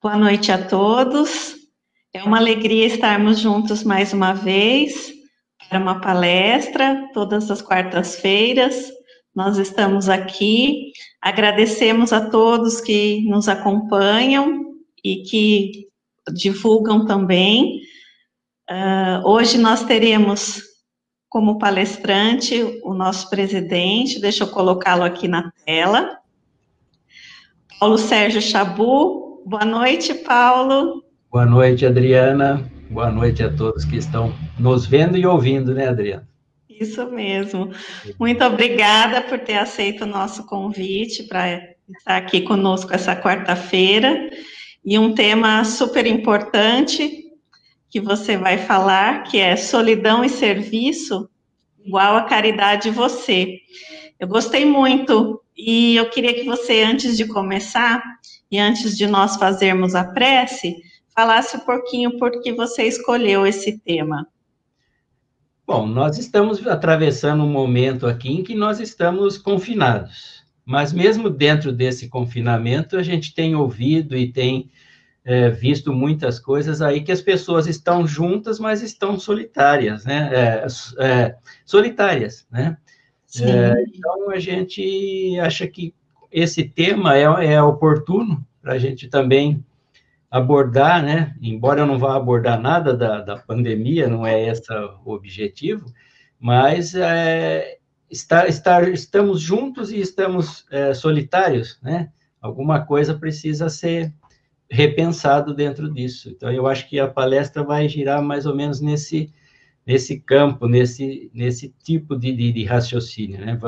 Boa noite a todos. É uma alegria estarmos juntos mais uma vez para uma palestra, todas as quartas-feiras. Nós estamos aqui. Agradecemos a todos que nos acompanham e que divulgam também. Hoje nós teremos como palestrante o nosso presidente, deixa eu colocá-lo aqui na tela, Paulo Sérgio Chabut. Boa noite, Paulo. Boa noite, Adriana. Boa noite a todos que estão nos vendo e ouvindo, né, Adriana? Isso mesmo. Muito obrigada por ter aceito o nosso convite para estar aqui conosco essa quarta-feira. E um tema super importante que você vai falar, que é solidão e serviço igual a caridade e você. Eu gostei muito e eu queria que você, antes de começar e antes de nós fazermos a prece, falasse um pouquinho por que você escolheu esse tema. Bom, nós estamos atravessando um momento aqui em que nós estamos confinados, mas mesmo dentro desse confinamento, a gente tem ouvido e tem visto muitas coisas aí que as pessoas estão juntas, mas estão solitárias, né? Solitárias, né? Então, a gente acha que esse tema é oportuno para a gente também abordar, né? Embora eu não vá abordar nada da pandemia, não é esse o objetivo, mas estamos juntos e estamos solitários, né? Alguma coisa precisa ser repensado dentro disso. Então, eu acho que a palestra vai girar mais ou menos nesse campo, nesse tipo de raciocínio, né?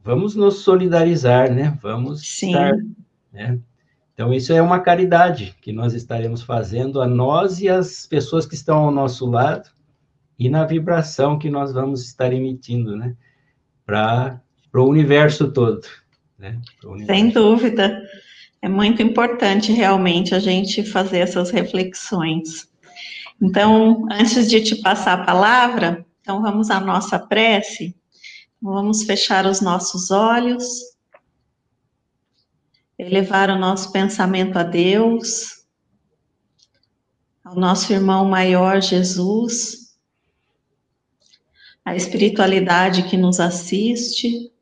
Vamos nos solidarizar, né? Vamos estar, né? Então, isso é uma caridade que nós estaremos fazendo a nós e as pessoas que estão ao nosso lado e na vibração que nós vamos estar emitindo, né? Para o universo todo, né? Sem dúvida. É muito importante, realmente, a gente fazer essas reflexões. Então, antes de te passar a palavra, então vamos à nossa prece. Vamos fechar os nossos olhos, elevar o nosso pensamento a Deus, ao nosso irmão maior Jesus, à espiritualidade que nos assiste,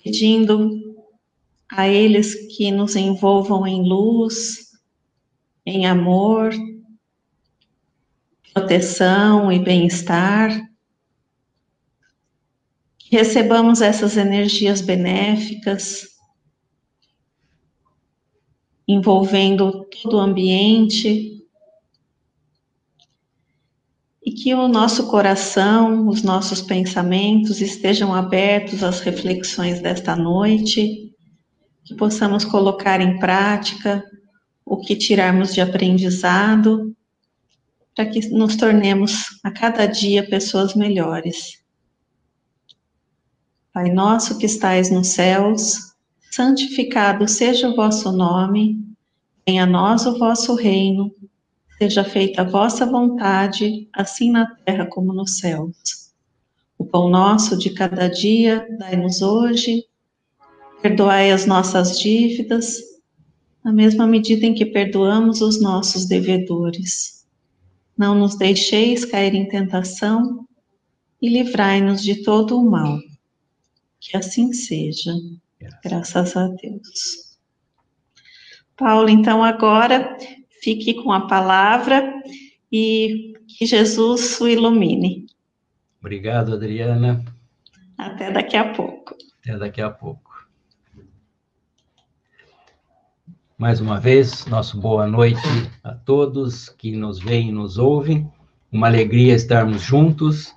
pedindo a eles que nos envolvam em luz, em amor, proteção e bem-estar, que recebamos essas energias benéficas, envolvendo todo o ambiente, e que o nosso coração, os nossos pensamentos estejam abertos às reflexões desta noite, que possamos colocar em prática o que tirarmos de aprendizado, para que nos tornemos a cada dia pessoas melhores. Pai nosso que estais nos céus, santificado seja o vosso nome, venha a nós o vosso reino, seja feita a vossa vontade, assim na terra como nos céus. O pão nosso de cada dia, dai-nos hoje, perdoai as nossas dívidas, na mesma medida em que perdoamos os nossos devedores. Não nos deixeis cair em tentação e livrai-nos de todo o mal. Que assim seja, graças a Deus. Paulo, então agora fique com a palavra e que Jesus o ilumine. Obrigado, Adriana. Até daqui a pouco. Até daqui a pouco. Mais uma vez, nosso boa noite a todos que nos veem e nos ouvem. Uma alegria estarmos juntos,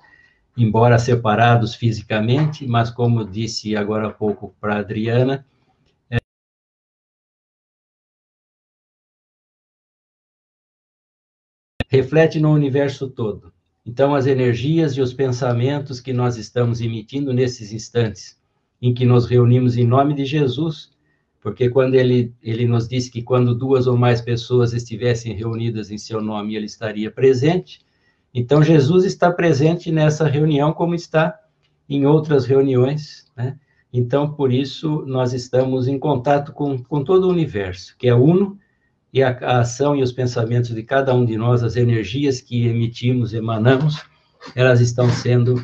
embora separados fisicamente, mas como disse agora há pouco para a Adriana, reflete no universo todo. Então, as energias e os pensamentos que nós estamos emitindo nesses instantes, em que nos reunimos em nome de Jesus, porque quando ele nos disse que quando 2 ou mais pessoas estivessem reunidas em seu nome, ele estaria presente. Então, Jesus está presente nessa reunião, como está em outras reuniões, né? Então, por isso, nós estamos em contato com todo o universo, que é uno, e a ação e os pensamentos de cada um de nós, as energias que emitimos, emanamos, elas estão sendo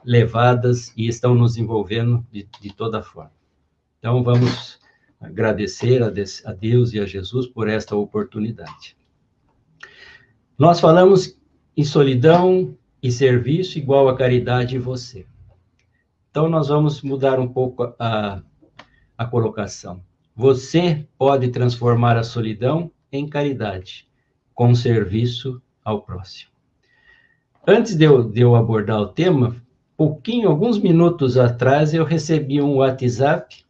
levadas e estão nos envolvendo de toda forma. Então, vamos agradecer a Deus e a Jesus por esta oportunidade. Nós falamos em solidão e serviço igual a caridade em você. Então, nós vamos mudar um pouco a colocação. Você pode transformar a solidão em caridade, com serviço ao próximo. Antes de eu abordar o tema, alguns minutos atrás, eu recebi um WhatsApp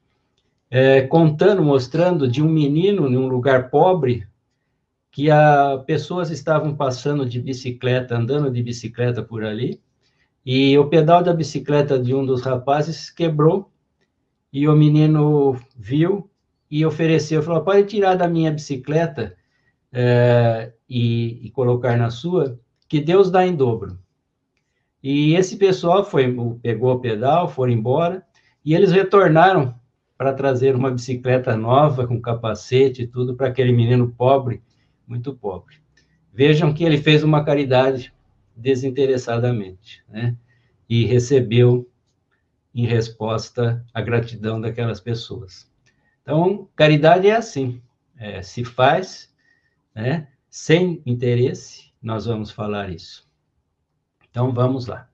mostrando de um menino em um lugar pobre, que pessoas estavam passando de bicicleta, andando de bicicleta por ali, e o pedal da bicicleta de um dos rapazes quebrou, e o menino viu e ofereceu, falou, pode tirar da minha bicicleta e colocar na sua, que Deus dá em dobro. E esse pessoal pegou o pedal, foram embora, e eles retornaram para trazer uma bicicleta nova, com capacete e tudo, para aquele menino pobre, muito pobre. Vejam que ele fez uma caridade desinteressadamente, né? E recebeu em resposta a gratidão daquelas pessoas. Então, caridade é assim, se faz, né, sem interesse, nós vamos falar isso. Então, vamos lá.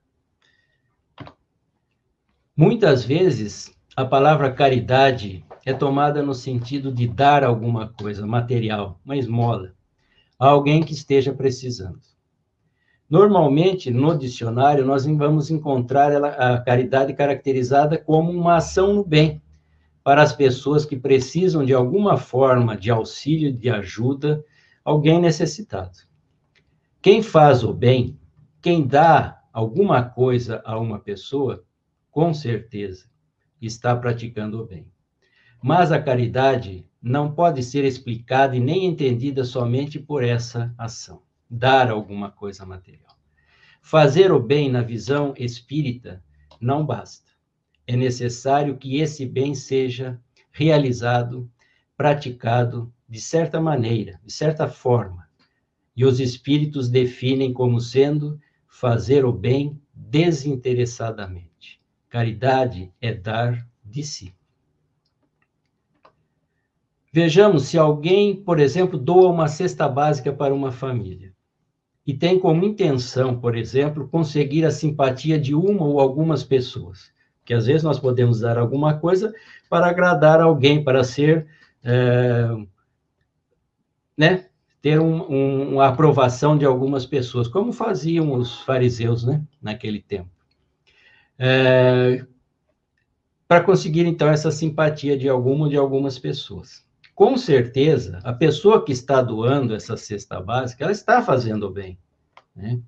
Muitas vezes, a palavra caridade é tomada no sentido de dar alguma coisa material, uma esmola, a alguém que esteja precisando. Normalmente, no dicionário, nós vamos encontrar a caridade caracterizada como uma ação no bem, para as pessoas que precisam de alguma forma de auxílio, de ajuda, alguém necessitado. Quem faz o bem, quem dá alguma coisa a uma pessoa, com certeza, está praticando o bem. Mas a caridade não pode ser explicada e nem entendida somente por essa ação, dar alguma coisa material. Fazer o bem na visão espírita não basta. É necessário que esse bem seja realizado, praticado de certa maneira, de certa forma. E os espíritos definem como sendo fazer o bem desinteressadamente. Caridade é dar de si. Vejamos se alguém, por exemplo, doa uma cesta básica para uma família e tem como intenção, por exemplo, conseguir a simpatia de uma ou algumas pessoas. Porque às vezes nós podemos dar alguma coisa para agradar alguém, para ser, ter uma aprovação de algumas pessoas, como faziam os fariseus, né, naquele tempo. Para conseguir, então, essa simpatia de alguma ou de algumas pessoas. Com certeza, a pessoa que está doando essa cesta básica, ela está fazendo o bem, né?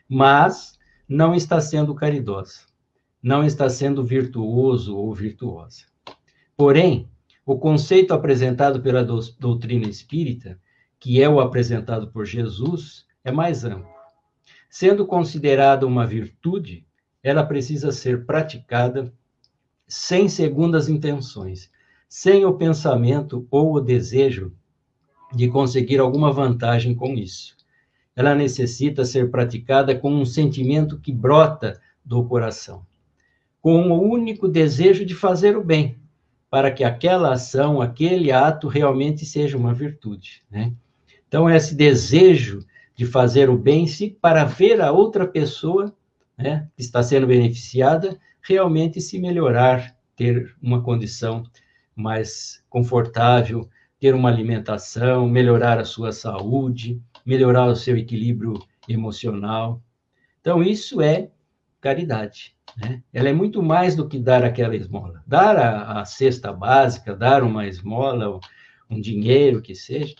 Mas não está sendo caridosa, não está sendo virtuoso ou virtuosa. Porém, o conceito apresentado pela doutrina espírita, que é o apresentado por Jesus, é mais amplo. Sendo considerada uma virtude, ela precisa ser praticada sem segundas intenções, sem o pensamento ou o desejo de conseguir alguma vantagem com isso. Ela necessita ser praticada com um sentimento que brota do coração, com o único desejo de fazer o bem, para que aquela ação, aquele ato realmente seja uma virtude, né? Então, esse desejo de fazer o bem, para ver a outra pessoa, né, que está sendo beneficiada, realmente se melhorar, ter uma condição mais confortável, ter uma alimentação, melhorar a sua saúde, melhorar o seu equilíbrio emocional. Então, isso é caridade, né? Ela é muito mais do que dar aquela esmola. Dar a cesta básica, dar uma esmola, um dinheiro, que seja,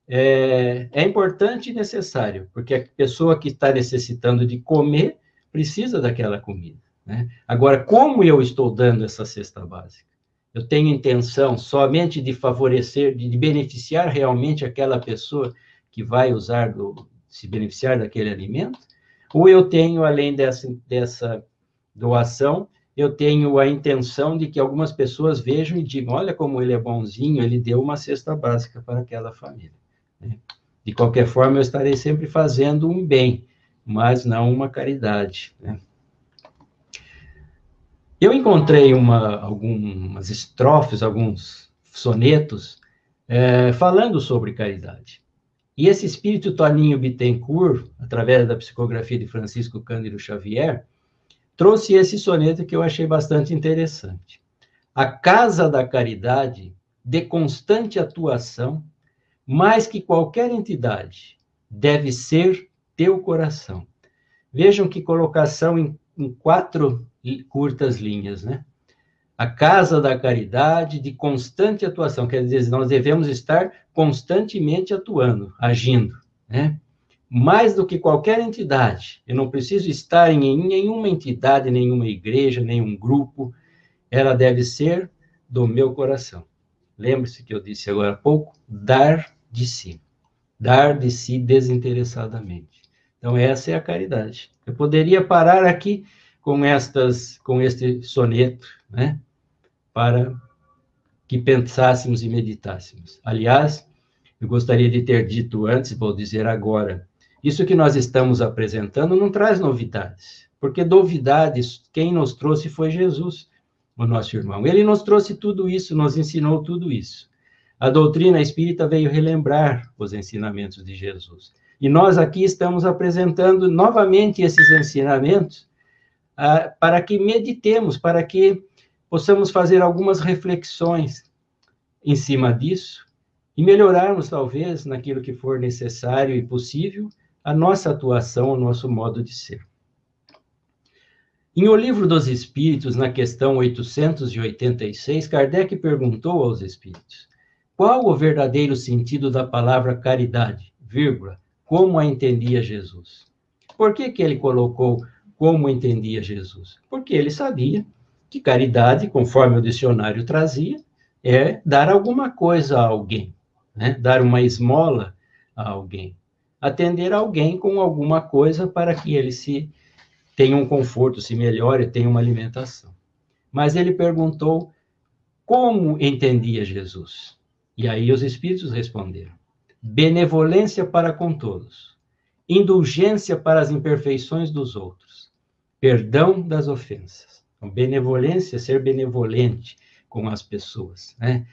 é importante e necessário, porque a pessoa que está necessitando de comer precisa daquela comida, né? Agora, como eu estou dando essa cesta básica? Eu tenho intenção somente de favorecer, de beneficiar realmente aquela pessoa que vai se beneficiar daquele alimento? Ou eu tenho, além dessa doação, eu tenho a intenção de que algumas pessoas vejam e digam, olha como ele é bonzinho, ele deu uma cesta básica para aquela família. De qualquer forma, eu estarei sempre fazendo um bem, mas não uma caridade. Eu encontrei algumas estrofes, alguns sonetos, falando sobre caridade. E esse espírito Toninho Bittencourt, através da psicografia de Francisco Cândido Xavier, trouxe esse soneto que eu achei bastante interessante. A casa da caridade, de constante atuação, mais que qualquer entidade, deve ser teu coração. Vejam que colocação em 4 curtas linhas, né? A casa da caridade de constante atuação, quer dizer, nós devemos estar constantemente atuando, agindo, né? Mais do que qualquer entidade. Eu não preciso estar em nenhuma entidade, nenhuma igreja, nenhum grupo. Ela deve ser do meu coração. Lembre-se que eu disse agora há pouco, dar de si. Dar de si desinteressadamente. Então, essa é a caridade. Eu poderia parar aqui com este soneto, né? Para que pensássemos e meditássemos. Aliás, eu gostaria de ter dito antes, vou dizer agora, isso que nós estamos apresentando não traz novidades, porque novidades, quem nos trouxe foi Jesus, o nosso irmão. Ele nos trouxe tudo isso, nos ensinou tudo isso. A doutrina espírita veio relembrar os ensinamentos de Jesus. E nós aqui estamos apresentando novamente esses ensinamentos para que meditemos, para que possamos fazer algumas reflexões em cima disso e melhorarmos, talvez, naquilo que for necessário e possível, a nossa atuação, o nosso modo de ser. Em O Livro dos Espíritos, na questão 886, Kardec perguntou aos espíritos: qual o verdadeiro sentido da palavra caridade, vírgula, como a entendia Jesus? Por que ele colocou como entendia Jesus? Porque ele sabia que caridade, conforme o dicionário trazia, é dar alguma coisa a alguém, né? Dar uma esmola a alguém, atender alguém com alguma coisa para que ele tenha um conforto, se melhore, tenha uma alimentação. Mas ele perguntou como entendia Jesus. E aí os espíritos responderam: benevolência para com todos, indulgência para as imperfeições dos outros, perdão das ofensas. Então, benevolência, ser benevolente com as pessoas, né?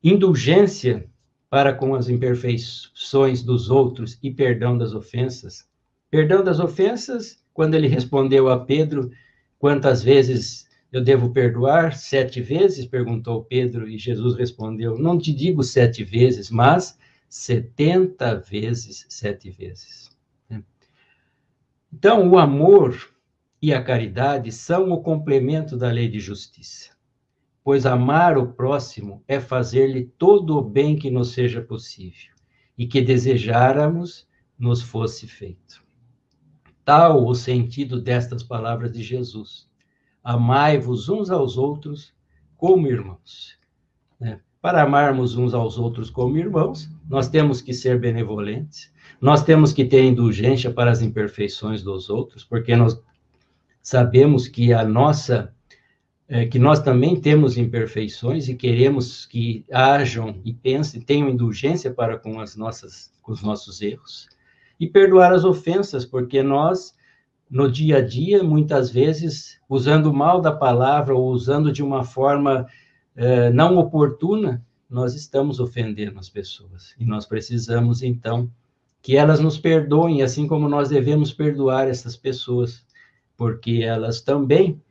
Indulgência para com as imperfeições dos outros e perdão das ofensas. Perdão das ofensas, quando ele respondeu a Pedro, quantas vezes eu devo perdoar? 7 vezes, perguntou Pedro, e Jesus respondeu, não te digo 7 vezes, mas 70 vezes 7 vezes. Então, o amor e a caridade são o complemento da lei de justiça, pois amar o próximo é fazer-lhe todo o bem que nos seja possível e que desejáramos nos fosse feito. Tal o sentido destas palavras de Jesus: amai-vos uns aos outros como irmãos. Para amarmos uns aos outros como irmãos, nós temos que ser benevolentes, nós temos que ter indulgência para as imperfeições dos outros, porque nós sabemos que que nós também temos imperfeições e queremos que hajam e pensem, tenham indulgência para com os nossos erros. E perdoar as ofensas, porque nós, no dia a dia, muitas vezes, usando mal da palavra ou usando de uma forma não oportuna, nós estamos ofendendo as pessoas. E nós precisamos, então, que elas nos perdoem, assim como nós devemos perdoar essas pessoas, porque elas também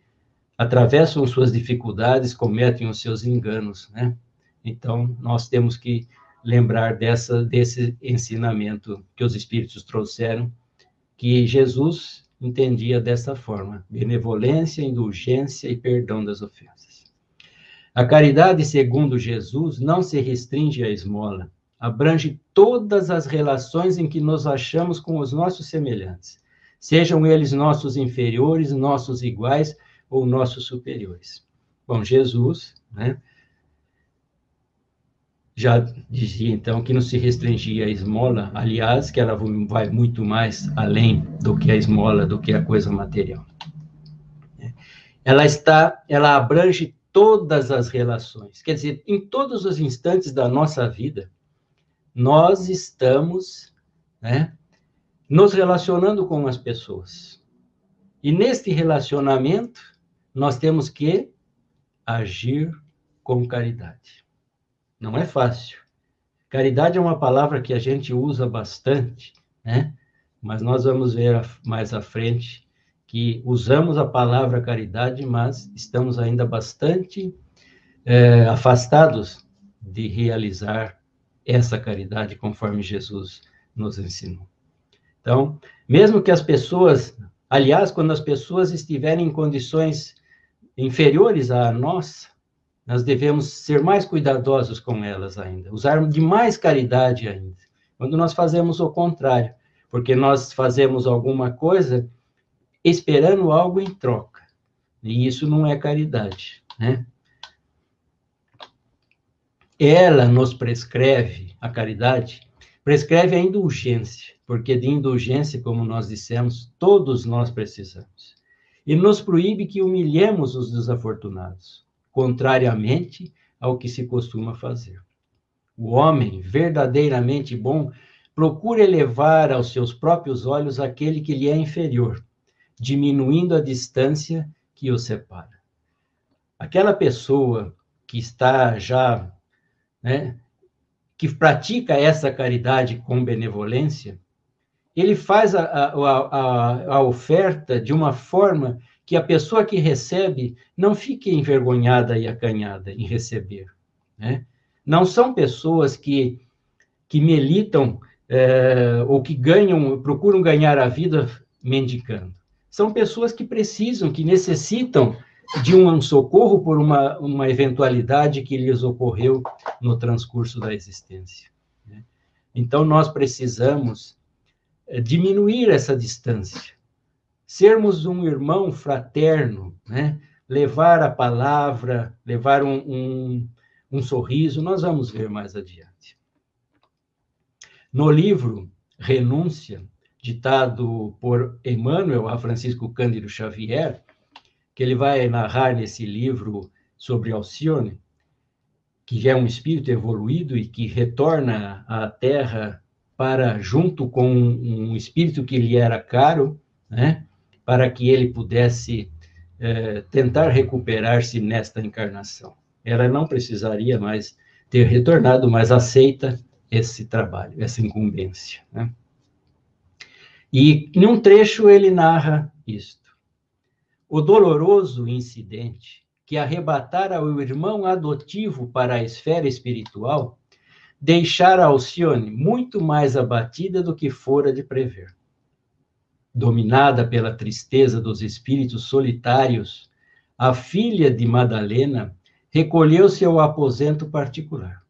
atravessam suas dificuldades, cometem os seus enganos, né? Então, nós temos que lembrar desse ensinamento que os Espíritos trouxeram, que Jesus entendia dessa forma: benevolência, indulgência e perdão das ofensas. A caridade, segundo Jesus, não se restringe à esmola, abrange todas as relações em que nos achamos com os nossos semelhantes, sejam eles nossos inferiores, nossos iguais ou nossos superiores. Bom, Jesus, né, já dizia, então, que não se restringia à esmola, aliás, que ela vai muito mais além do que a esmola, do que a coisa material. ela abrange todas as relações. Quer dizer, em todos os instantes da nossa vida, nós estamos, né, nos relacionando com as pessoas. E neste relacionamento, nós temos que agir com caridade. Não é fácil. Caridade é uma palavra que a gente usa bastante, né? Mas nós vamos ver mais à frente que usamos a palavra caridade, mas estamos ainda bastante afastados de realizar essa caridade conforme Jesus nos ensinou. Então, mesmo que as pessoas, aliás, quando as pessoas estiverem em condições inferiores à nossa, nós devemos ser mais cuidadosos com elas ainda, usar de mais caridade ainda. Quando nós fazemos o contrário, porque nós fazemos alguma coisa esperando algo em troca, e isso não é caridade, né? Ela nos prescreve, a caridade, prescreve a indulgência, porque de indulgência, como nós dissemos, todos nós precisamos. E nos proíbe que humilhemos os desafortunados, contrariamente ao que se costuma fazer. O homem verdadeiramente bom procura elevar aos seus próprios olhos aquele que lhe é inferior, diminuindo a distância que o separa. Aquela pessoa que está já, né, que pratica essa caridade com benevolência, ele faz a oferta de uma forma que a pessoa que recebe não fique envergonhada e acanhada em receber, né? Não são pessoas que militam ou que procuram ganhar a vida mendicando. São pessoas que precisam, que necessitam de um socorro por uma eventualidade que lhes ocorreu no transcurso da existência, né? Então, nós precisamos diminuir essa distância, sermos um irmão fraterno, né? Levar a palavra, levar um sorriso, nós vamos ver mais adiante. No livro Renúncia, ditado por Emmanuel a Francisco Cândido Xavier, que ele vai narrar nesse livro sobre Alcione, que já é um espírito evoluído e que retorna à Terra para, junto com um espírito que lhe era caro, né, para que ele pudesse tentar recuperar-se nesta encarnação. Ela não precisaria mais ter retornado, mas aceita esse trabalho, essa incumbência, né? E em um trecho ele narra isto: o doloroso incidente que arrebatara o irmão adotivo para a esfera espiritual deixara Alcione muito mais abatida do que fora de prever. Dominada pela tristeza dos espíritos solitários, a filha de Madalena recolheu-se ao aposento particular.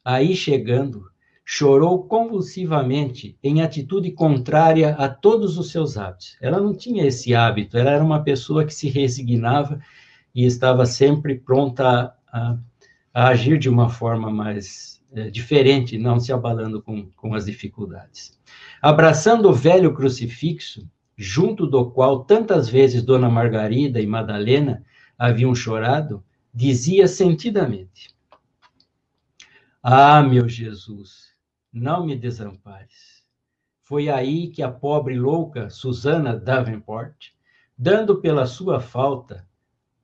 Aí, chegando, chorou convulsivamente, em atitude contrária a todos os seus hábitos. Ela não tinha esse hábito, ela era uma pessoa que se resignava e estava sempre pronta a agir de uma forma mais diferente, não se abalando com as dificuldades. Abraçando o velho crucifixo, junto do qual tantas vezes Dona Margarida e Madalena haviam chorado, dizia sentidamente: ah, meu Jesus, não me desampares. Foi aí que a pobre louca Susana Davenport, dando pela sua falta,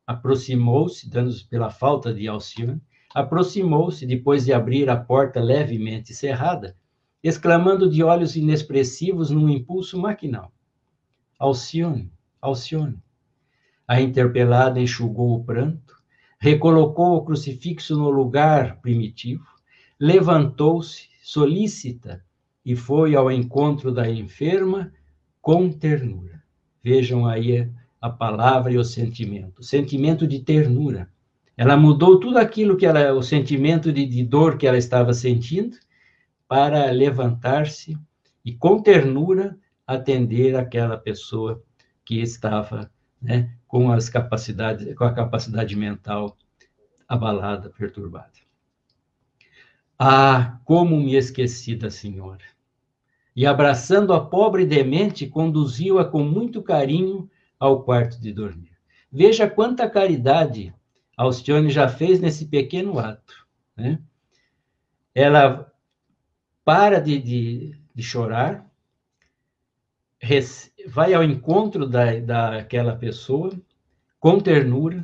aproximou-se, dando pela falta de Alcione, aproximou-se, depois de abrir a porta levemente cerrada, exclamando de olhos inexpressivos num impulso maquinal: Alcione, Alcione. A interpelada enxugou o pranto, recolocou o crucifixo no lugar primitivo, levantou-se, solícita, e foi ao encontro da enferma com ternura. Vejam aí a palavra e o sentimento de ternura. Ela mudou tudo aquilo o sentimento de dor que ela estava sentindo, para levantar-se e com ternura atender aquela pessoa que estava, né, com a capacidade mental abalada, perturbada. Ah, como me esqueci da senhora! E abraçando a pobre demente, conduziu-a com muito carinho ao quarto de dormir. Veja quanta caridade a Alcione já fez nesse pequeno ato, né? Ela para de chorar, vai ao encontro daquela pessoa com ternura,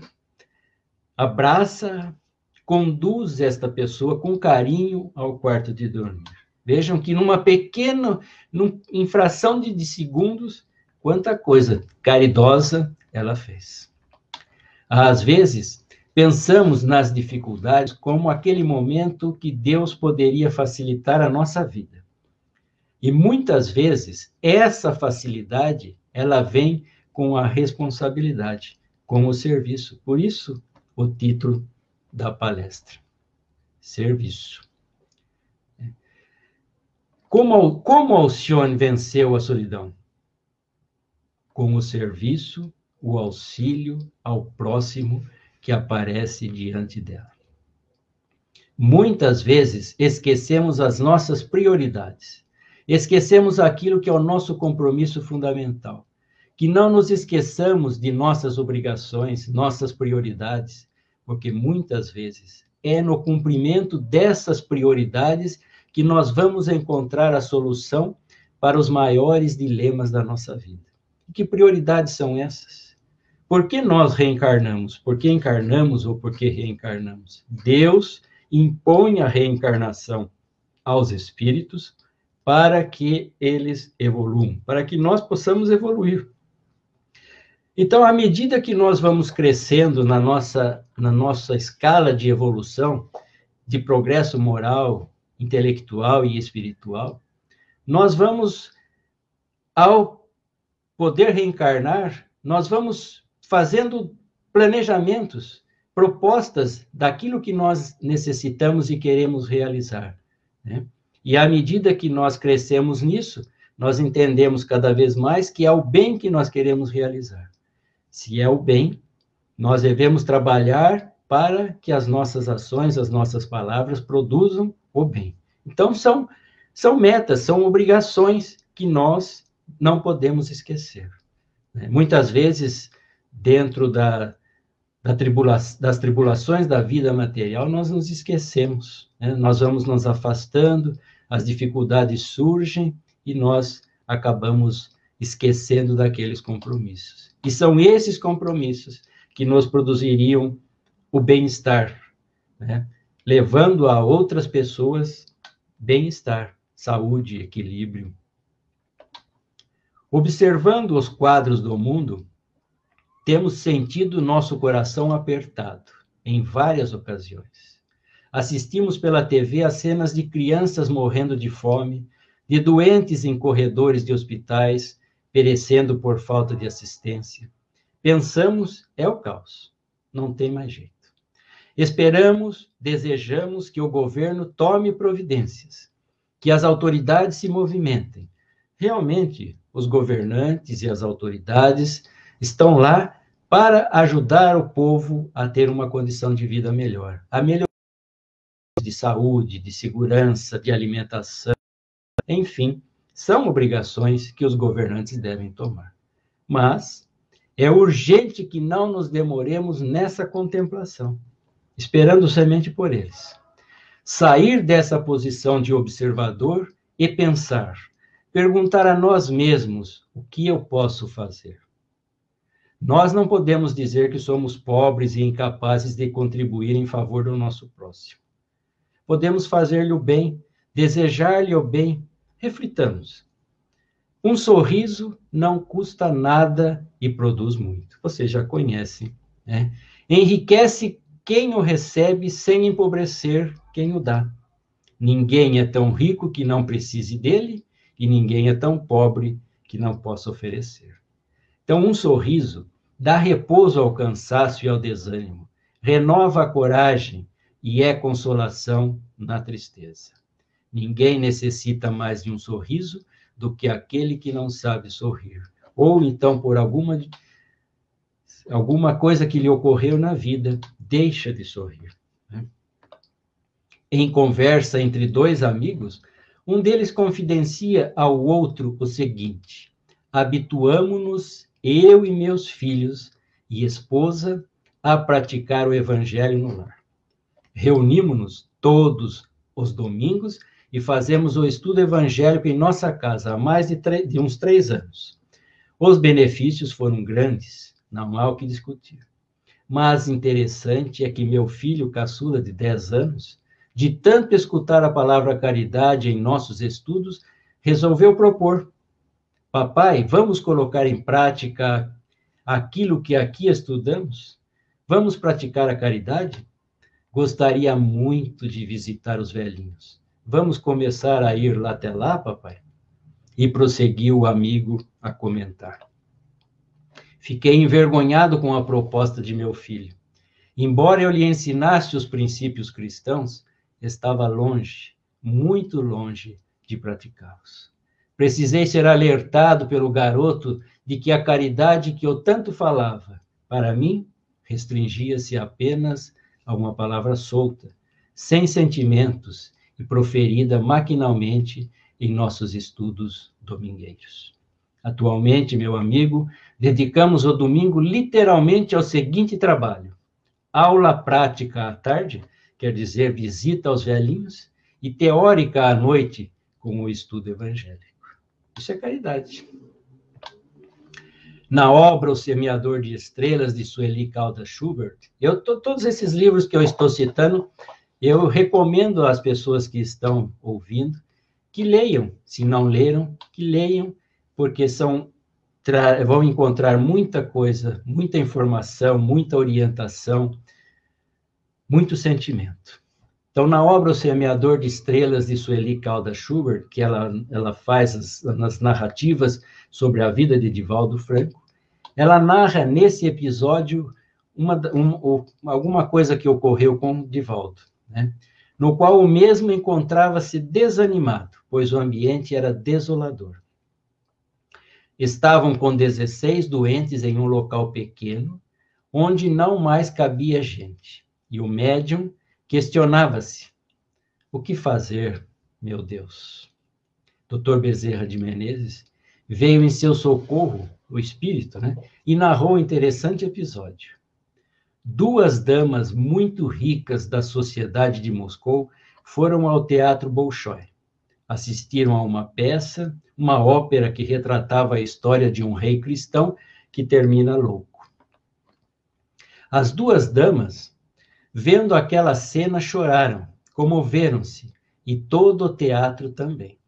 abraça, conduz esta pessoa com carinho ao quarto de dormir. Vejam que numa infração de segundos, quanta coisa caridosa ela fez. Às vezes, pensamos nas dificuldades como aquele momento que Deus poderia facilitar a nossa vida. E muitas vezes, essa facilidade, ela vem com a responsabilidade, com o serviço. Por isso, o título da palestra, serviço. Como Alcione venceu a solidão? Com o serviço, o auxílio ao próximo que aparece diante dela. Muitas vezes esquecemos as nossas prioridades, esquecemos aquilo que é o nosso compromisso fundamental, que não nos esqueçamos de nossas obrigações, nossas prioridades, porque muitas vezes é no cumprimento dessas prioridades que nós vamos encontrar a solução para os maiores dilemas da nossa vida. E que prioridades são essas? Por que nós reencarnamos? Por que encarnamos ou por que reencarnamos? Deus impõe a reencarnação aos espíritos para que eles evoluam, para que nós possamos evoluir. Então, à medida que nós vamos crescendo na nossa escala de evolução, de progresso moral, intelectual e espiritual, nós vamos, ao poder reencarnar, nós vamos fazendo planejamentos, propostas daquilo que nós necessitamos e queremos realizar, né? E à medida que nós crescemos nisso, nós entendemos cada vez mais que é o bem que nós queremos realizar. Se é o bem, nós devemos trabalhar para que as nossas ações, as nossas palavras produzam o bem. Então, são metas, são obrigações que nós não podemos esquecer, né? Muitas vezes, dentro das tribulações da vida material, nós nos esquecemos, né? Nós vamos nos afastando, as dificuldades surgem e nós acabamos esquecendo daqueles compromissos. E são esses compromissos que nos produziriam o bem-estar, né? Levando a outras pessoas bem-estar, saúde, equilíbrio. Observando os quadros do mundo, temos sentido nosso coração apertado em várias ocasiões. Assistimos pela TV a cenas de crianças morrendo de fome, de doentes em corredores de hospitais, perecendo por falta de assistência. Pensamos, é o caos, não tem mais jeito. Esperamos, desejamos que o governo tome providências, que as autoridades se movimentem. Realmente, os governantes e as autoridades estão lá para ajudar o povo a ter uma condição de vida melhor, a melhorar de saúde, de segurança, de alimentação, enfim, são obrigações que os governantes devem tomar. Mas é urgente que não nos demoremos nessa contemplação, esperando somente por eles. Sair dessa posição de observador e pensar, perguntar a nós mesmos o que eu posso fazer. Nós não podemos dizer que somos pobres e incapazes de contribuir em favor do nosso próximo. Podemos fazer-lhe o bem, desejar-lhe o bem. Reflitamos. Um sorriso não custa nada e produz muito. Você já conhece, né? Enriquece quem o recebe sem empobrecer quem o dá. Ninguém é tão rico que não precise dele e ninguém é tão pobre que não possa oferecer. Então, um sorriso dá repouso ao cansaço e ao desânimo, renova a coragem e é consolação na tristeza. Ninguém necessita mais de um sorriso do que aquele que não sabe sorrir, ou então por alguma coisa que lhe ocorreu na vida, deixa de sorrir, né? Em conversa entre dois amigos, um deles confidencia ao outro o seguinte: habituamo-nos, eu e meus filhos, e esposa a praticar o evangelho no lar. Reunimos-nos todos os domingos e fazemos o estudo evangélico em nossa casa há mais de uns 3 anos. Os benefícios foram grandes, não há o que discutir. Mas interessante é que meu filho caçula de 10 anos, de tanto escutar a palavra caridade em nossos estudos, resolveu propor: papai, vamos colocar em prática aquilo que aqui estudamos? Vamos praticar a caridade? Gostaria muito de visitar os velhinhos. Vamos começar a ir lá até lá, papai? E prosseguiu o amigo a comentar. Fiquei envergonhado com a proposta de meu filho. Embora eu lhe ensinasse os princípios cristãos, estava longe, muito longe de praticá-los. Precisei ser alertado pelo garoto de que a caridade que eu tanto falava, para mim, restringia-se apenas a uma palavra solta, sem sentimentos e proferida maquinalmente em nossos estudos domingueiros. Atualmente, meu amigo, dedicamos o domingo literalmente ao seguinte trabalho: aula prática à tarde, quer dizer, visita aos velhinhos, e teórica à noite, com o estudo evangélico. Isso é caridade. Na obra O Semeador de Estrelas, de Sueli Caldas Schubert, todos esses livros que eu estou citando, eu recomendo às pessoas que estão ouvindo que leiam. Se não leram, que leiam, porque vão encontrar muita coisa, muita informação, muita orientação, muito sentimento. Então, na obra O Semeador de Estrelas, de Sueli Caldas Schubert, que ela faz as narrativas sobre a vida de Divaldo Franco, ela narra nesse episódio alguma coisa que ocorreu com Divaldo, né? No qual o mesmo encontrava-se desanimado, pois o ambiente era desolador. Estavam com 16 doentes em um local pequeno, onde não mais cabia gente. E o médium questionava-se: o que fazer, meu Deus? Dr. Bezerra de Menezes veio em seu socorro, o espírito, né? E narrou um interessante episódio. 2 damas muito ricas da sociedade de Moscou foram ao Teatro Bolshoi. Assistiram a uma peça, uma ópera que retratava a história de um rei cristão que termina louco. As 2 damas, vendo aquela cena, choraram, comoveram-se, e todo o teatro também.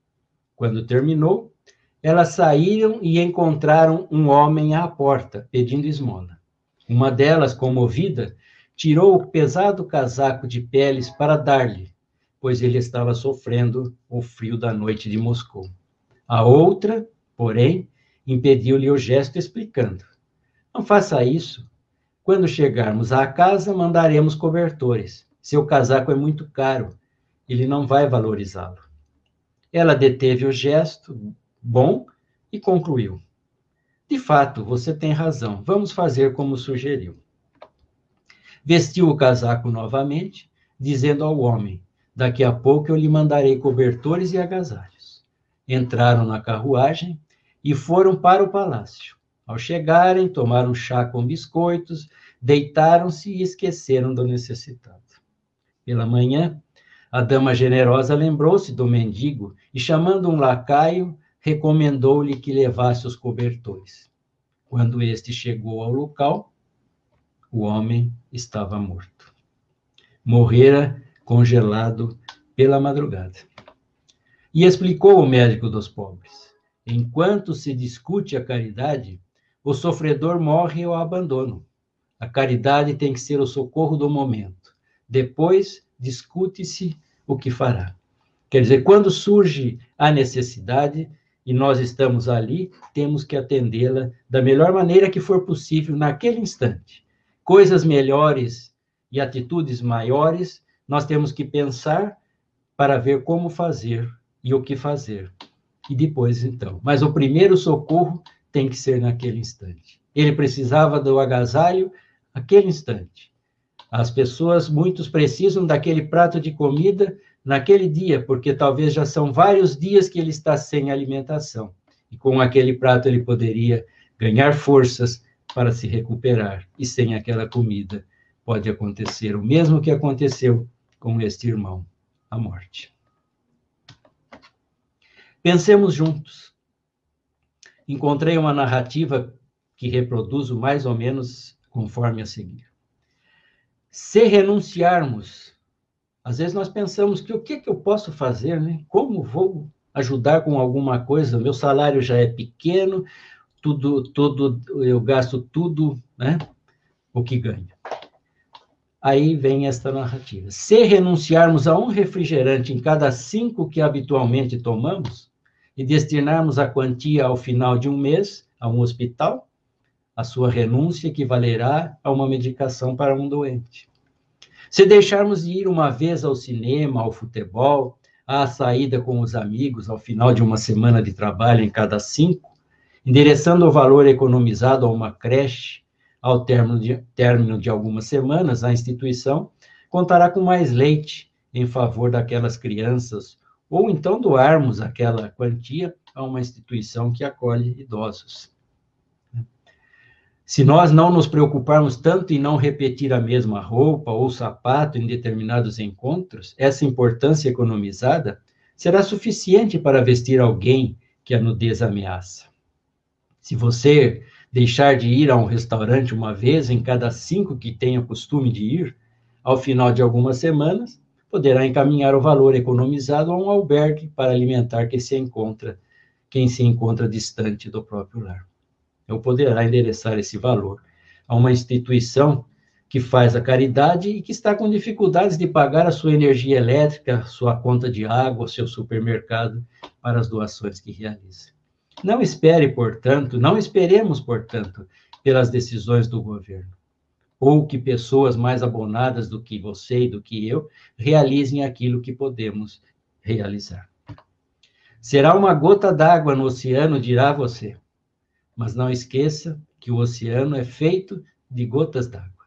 Quando terminou, elas saíram e encontraram um homem à porta, pedindo esmola. Uma delas, comovida, tirou o pesado casaco de peles para dar-lhe, pois ele estava sofrendo o frio da noite de Moscou. A outra, porém, impediu-lhe o gesto, explicando: não faça isso. Quando chegarmos à casa, mandaremos cobertores. Seu casaco é muito caro, ele não vai valorizá-lo. Ela deteve o gesto bom e concluiu: de fato, você tem razão, vamos fazer como sugeriu. Vestiu o casaco novamente, dizendo ao homem: daqui a pouco eu lhe mandarei cobertores e agasalhos. Entraram na carruagem e foram para o palácio. Ao chegarem, tomaram chá com biscoitos, deitaram-se e esqueceram do necessitado. Pela manhã, a dama generosa lembrou-se do mendigo e, chamando um lacaio, recomendou-lhe que levasse os cobertores. Quando este chegou ao local, o homem estava morto. Morrera congelado pela madrugada. E explicou o médico dos pobres: enquanto se discute a caridade, o sofredor morre ao abandono. A caridade tem que ser o socorro do momento. Depois, discute-se o que fará. Quer dizer, quando surge a necessidade e nós estamos ali, temos que atendê-la da melhor maneira que for possível naquele instante. Coisas melhores e atitudes maiores, nós temos que pensar para ver como fazer e o que fazer. E depois, então. Mas o primeiro socorro tem que ser naquele instante. Ele precisava do agasalho naquele instante. As pessoas, muitos precisam daquele prato de comida naquele dia, porque talvez já são vários dias que ele está sem alimentação. E com aquele prato ele poderia ganhar forças para se recuperar, e sem aquela comida pode acontecer o mesmo que aconteceu com este irmão, a morte. Pensemos juntos. Encontrei uma narrativa que reproduzo mais ou menos conforme a seguir. Se renunciarmos, às vezes nós pensamos que o que eu posso fazer, né? Como vou ajudar com alguma coisa? Meu salário já é pequeno, eu gasto tudo, né? O que ganho. Aí vem esta narrativa. Se renunciarmos a um refrigerante em cada 5 que habitualmente tomamos e destinarmos a quantia ao final de um mês a um hospital, a sua renúncia equivalerá a uma medicação para um doente. Se deixarmos de ir uma vez ao cinema, ao futebol, à saída com os amigos ao final de uma semana de trabalho em cada 5, endereçando o valor economizado a uma creche, ao término de algumas semanas, a instituição contará com mais leite em favor daquelas crianças, ou então doarmos aquela quantia a uma instituição que acolhe idosos. Se nós não nos preocuparmos tanto em não repetir a mesma roupa ou sapato em determinados encontros, essa importância economizada será suficiente para vestir alguém que a nudez ameaça. Se você deixar de ir a um restaurante uma vez em cada 5 que tenha costume de ir, ao final de algumas semanas, poderá encaminhar o valor economizado a um albergue para alimentar quem se encontra distante do próprio lar. Ou poderá endereçar esse valor a uma instituição que faz a caridade e que está com dificuldades de pagar a sua energia elétrica, sua conta de água, seu supermercado, para as doações que realiza. Não esperemos, portanto, pelas decisões do governo, ou que pessoas mais abonadas do que você e do que eu realizem aquilo que podemos realizar. Será uma gota d'água no oceano, dirá você, mas não esqueça que o oceano é feito de gotas d'água,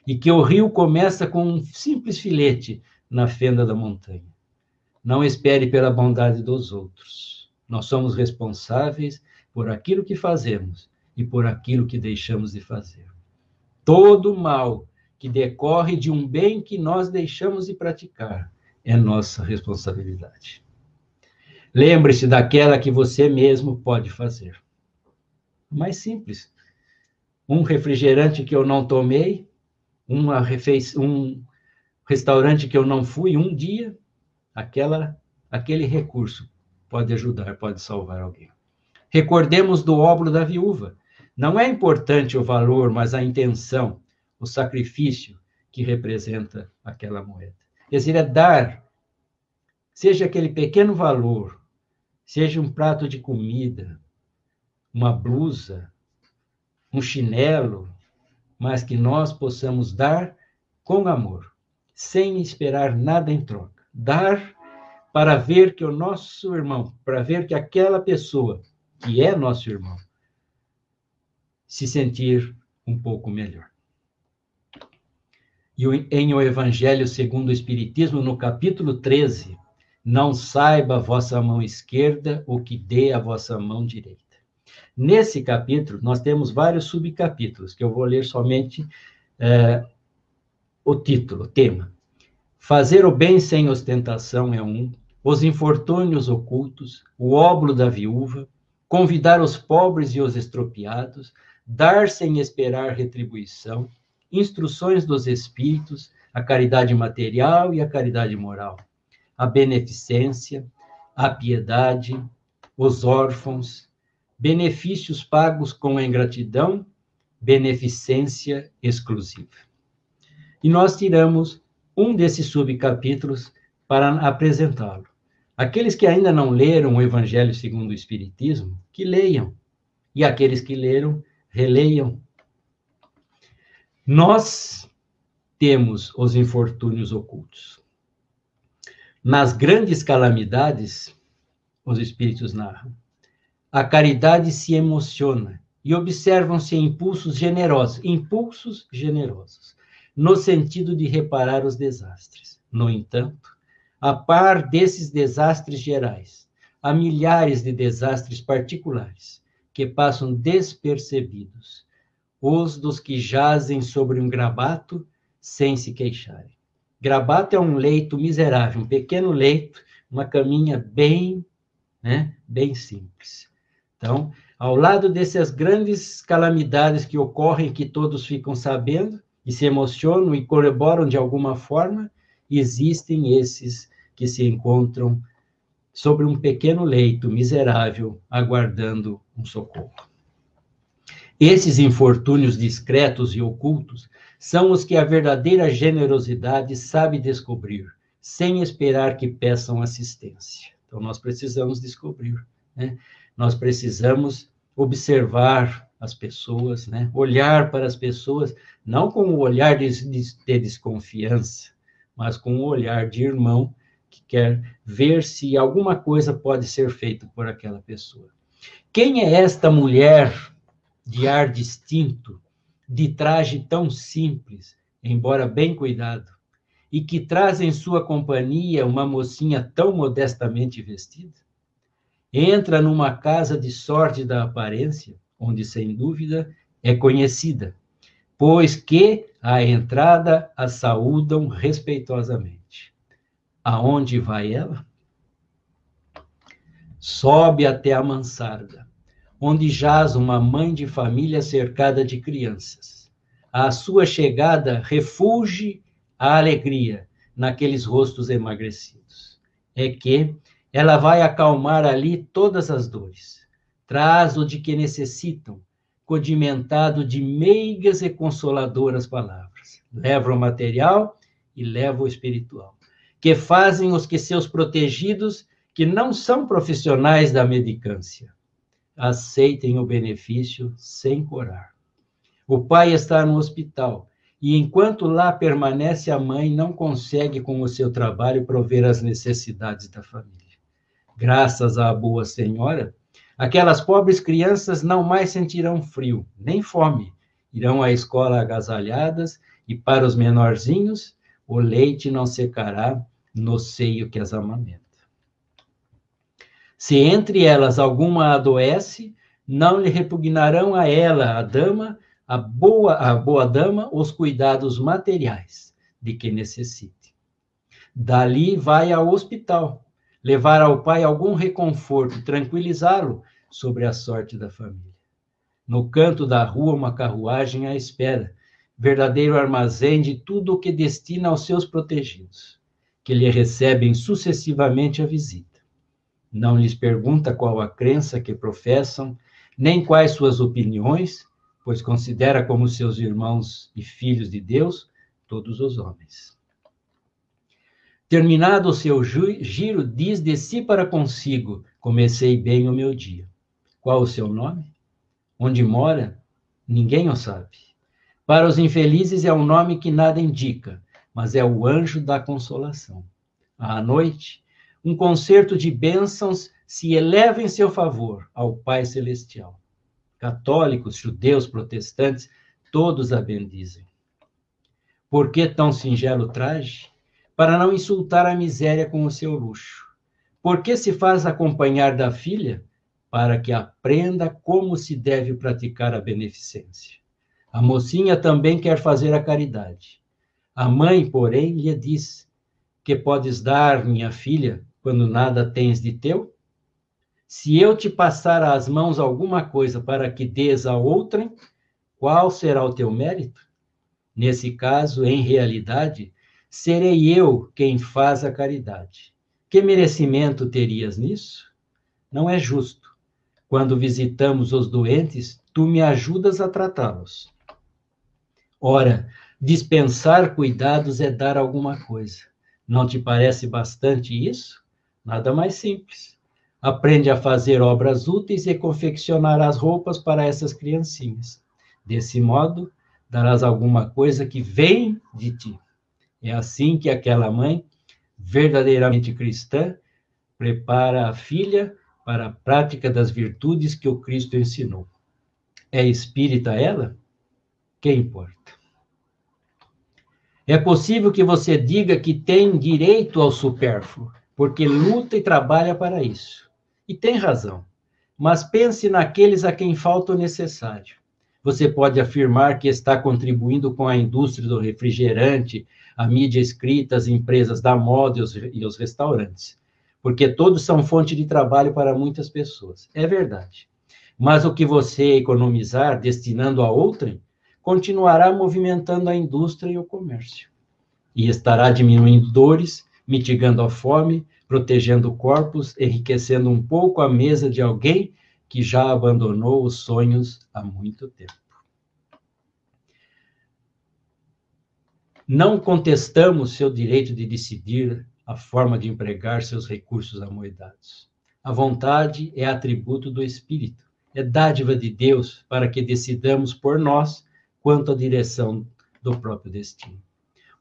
e que o rio começa com um simples filete na fenda da montanha. Não espere pela bondade dos outros. Nós somos responsáveis por aquilo que fazemos e por aquilo que deixamos de fazer. Todo mal que decorre de um bem que nós deixamos de praticar é nossa responsabilidade. Lembre-se daquela que você mesmo pode fazer. Mais simples. Um refrigerante que eu não tomei, um restaurante que eu não fui um dia, aquele recurso pode ajudar, pode salvar alguém. Recordemos do óbolo da viúva. Não é importante o valor, mas a intenção, o sacrifício que representa aquela moeda. Quer dizer, é dar, seja aquele pequeno valor, seja um prato de comida, uma blusa, um chinelo, mas que nós possamos dar com amor, sem esperar nada em troca. Dar para ver que o nosso irmão, para ver que aquela pessoa que é nosso irmão, se sentir um pouco melhor. E em O Evangelho segundo o Espiritismo, no capítulo 13, não saiba a vossa mão esquerda o que dê a vossa mão direita. Nesse capítulo, nós temos vários subcapítulos, que eu vou ler somente o título, o tema. Fazer o bem sem ostentação é um, os infortúnios ocultos, o óbolo da viúva, convidar os pobres e os estropiados, dar sem esperar retribuição, instruções dos espíritos, a caridade material e a caridade moral, a beneficência, a piedade, os órfãos, benefícios pagos com a ingratidão, beneficência exclusiva. E nós tiramos um desses subcapítulos para apresentá-lo. Aqueles que ainda não leram o Evangelho segundo o Espiritismo, que leiam. E aqueles que leram, releiam. Nós temos os infortúnios ocultos. Nas grandes calamidades, os Espíritos narram, a caridade se emociona e observam-se impulsos generosos, no sentido de reparar os desastres. No entanto, a par desses desastres gerais, há milhares de desastres particulares que passam despercebidos, os dos que jazem sobre um grabato sem se queixarem. Grabato é um leito miserável, um pequeno leito, uma caminha bem simples. Então, ao lado dessas grandes calamidades que ocorrem, que todos ficam sabendo, e se emocionam e corroboram de alguma forma, existem esses que se encontram sobre um pequeno leito miserável, aguardando um socorro. Esses infortúnios discretos e ocultos são os que a verdadeira generosidade sabe descobrir, sem esperar que peçam assistência. Então, nós precisamos descobrir, né? Nós precisamos observar as pessoas, né? Olhar para as pessoas, não com o olhar de desconfiança, mas com o olhar de irmão que quer ver se alguma coisa pode ser feita por aquela pessoa. Quem é esta mulher de ar distinto, de traje tão simples, embora bem cuidado, e que traz em sua companhia uma mocinha tão modestamente vestida? Entra numa casa de sórdida aparência, onde, sem dúvida, é conhecida, pois que, à entrada, a saúdam respeitosamente. Aonde vai ela? Sobe até a mansarda, onde jaz uma mãe de família cercada de crianças. À sua chegada, refulge a alegria naqueles rostos emagrecidos. É que ela vai acalmar ali todas as dores. Traz o de que necessitam, condimentado de meigas e consoladoras palavras. Leva o material e leva o espiritual, que fazem os que seus protegidos, que não são profissionais da medicância, aceitem o benefício sem corar. O pai está no hospital, e enquanto lá permanece, a mãe não consegue, com o seu trabalho, prover as necessidades da família. Graças à boa senhora, aquelas pobres crianças não mais sentirão frio, nem fome, irão à escola agasalhadas, e para os menorzinhos, o leite não secará no seio que as amamenta. Se entre elas alguma adoece, não lhe repugnarão a ela, a boa dama, os cuidados materiais de que necessite. Dali vai ao hospital, levar ao pai algum reconforto, tranquilizá-lo sobre a sorte da família. No canto da rua, uma carruagem à espera, verdadeiro armazém de tudo o que destina aos seus protegidos, que lhe recebem sucessivamente a visita. Não lhes pergunta qual a crença que professam, nem quais suas opiniões, pois considera como seus irmãos e filhos de Deus todos os homens. Terminado o seu giro, diz de si para consigo: comecei bem o meu dia. Qual o seu nome? Onde mora? Ninguém o sabe. Para os infelizes é um nome que nada indica, mas é o anjo da consolação. À noite, um concerto de bênçãos se eleva em seu favor ao Pai Celestial. Católicos, judeus, protestantes, todos a bendizem. Por que tão singelo traje? Para não insultar a miséria com o seu luxo. Por que se faz acompanhar da filha? Para que aprenda como se deve praticar a beneficência. A mocinha também quer fazer a caridade. A mãe, porém, lhe diz: que podes dar, minha filha, quando nada tens de teu? Se eu te passar às mãos alguma coisa para que dês a outrem, qual será o teu mérito? Nesse caso, em realidade, serei eu quem faz a caridade. Que merecimento terias nisso? Não é justo. Quando visitamos os doentes, tu me ajudas a tratá-los. Ora, dispensar cuidados é dar alguma coisa. Não te parece bastante isso? Nada mais simples. Aprende a fazer obras úteis e confeccionar as roupas para essas criancinhas. Desse modo, darás alguma coisa que vem de ti. É assim que aquela mãe, verdadeiramente cristã, prepara a filha para a prática das virtudes que o Cristo ensinou. É espírita ela? Que importa? É possível que você diga que tem direito ao supérfluo, porque luta e trabalha para isso. E tem razão. Mas pense naqueles a quem falta o necessário. você pode afirmar que está contribuindo com a indústria do refrigerante, a mídia escrita, as empresas da moda e os restaurantes, porque todos são fonte de trabalho para muitas pessoas. É verdade. Mas o que você economizar destinando a outrem, continuará movimentando a indústria e o comércio. E estará diminuindo dores, mitigando a fome, protegendo corpos, enriquecendo um pouco a mesa de alguém que já abandonou os sonhos há muito tempo. Não contestamos seu direito de decidir a forma de empregar seus recursos amoedados. A vontade é atributo do Espírito, é dádiva de Deus para que decidamos por nós quanto à direção do próprio destino.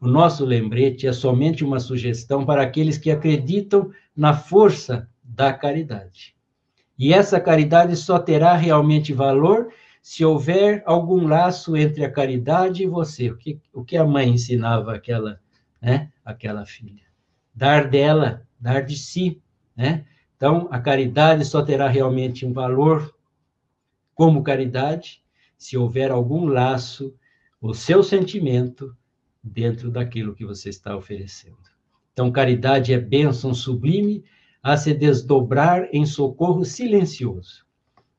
O nosso lembrete é somente uma sugestão para aqueles que acreditam na força da caridade. E essa caridade só terá realmente valor se houver algum laço entre a caridade e você. O que a mãe ensinava àquela filha? Dar dela, dar de si, né? Então, a caridade só terá realmente um valor como caridade se houver algum laço, o seu sentimento, dentro daquilo que você está oferecendo. Então, caridade é bênção sublime a se desdobrar em socorro silencioso.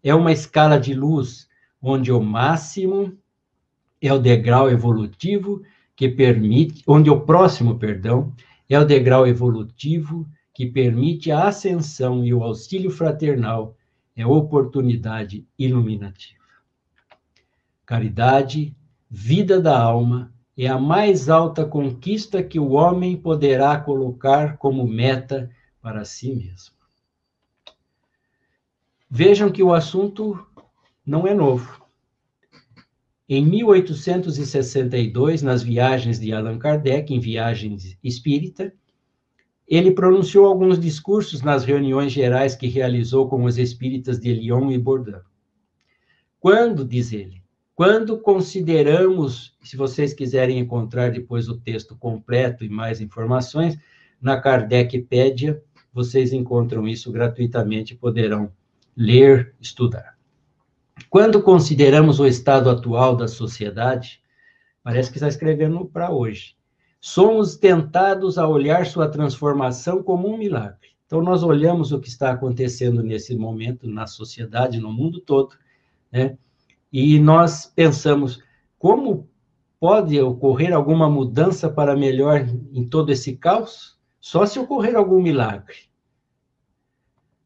É uma escala de luz onde o máximo é o degrau evolutivo que permite, onde o próximo, é o degrau evolutivo que permite a ascensão e o auxílio fraternal, é oportunidade iluminativa. Caridade, vida da alma, é a mais alta conquista que o homem poderá colocar como meta para si mesmo. Vejam que o assunto não é novo. Em 1862, nas viagens de Allan Kardec, em Viagens Espírita, ele pronunciou alguns discursos nas reuniões gerais que realizou com os espíritas de Lyon e Bordeaux. Quando, diz ele, quando consideramos, se vocês quiserem encontrar depois o texto completo e mais informações, na Kardecpédia, vocês encontram isso gratuitamente, poderão ler, estudar. Quando consideramos o estado atual da sociedade, parece que está escrevendo para hoje, somos tentados a olhar sua transformação como um milagre. Então, nós olhamos o que está acontecendo nesse momento na sociedade, no mundo todo, né? E nós pensamos, como pode ocorrer alguma mudança para melhor em todo esse caos? Só se ocorrer algum milagre.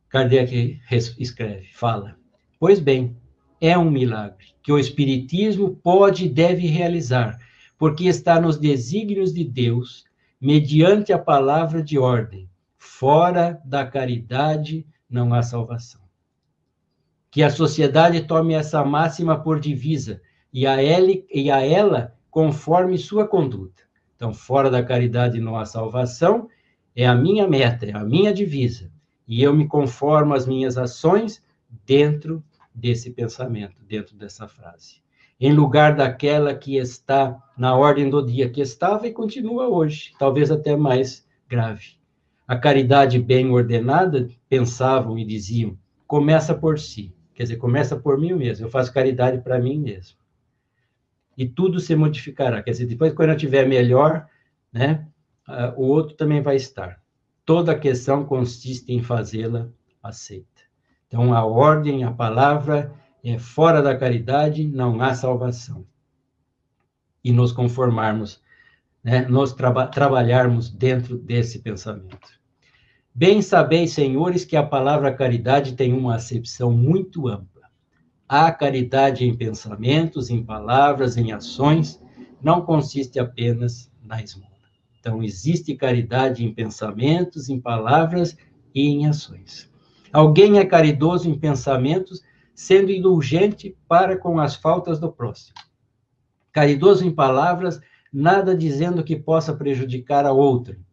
Kardec escreve, fala, pois bem, é um milagre que o Espiritismo pode e deve realizar, porque está nos desígnios de Deus, mediante a palavra de ordem. Fora da caridade não há salvação. Que a sociedade tome essa máxima por divisa e a ela conforme sua conduta. Então, fora da caridade não há salvação, é a minha meta, é a minha divisa. E eu me conformo às minhas ações dentro desse pensamento, dentro dessa frase. Em lugar daquela que está na ordem do dia, que estava e continua hoje, talvez até mais grave. A caridade bem ordenada, pensavam e diziam, começa por si. Quer dizer, começa por mim mesmo, eu faço caridade para mim mesmo. E tudo se modificará. Quer dizer, depois, quando eu estiver melhor, né, o outro também vai estar. Toda a questão consiste em fazê-la aceita. Então, a ordem, a palavra, é fora da caridade, não há salvação. E nos conformarmos, né, nos trabalharmos dentro desse pensamento. Bem sabeis, senhores, que a palavra caridade tem uma acepção muito ampla. Há caridade em pensamentos, em palavras, em ações, não consiste apenas na esmola. Então, existe caridade em pensamentos, em palavras e em ações. Alguém é caridoso em pensamentos, sendo indulgente para com as faltas do próximo. Caridoso em palavras, nada dizendo que possa prejudicar a outrem.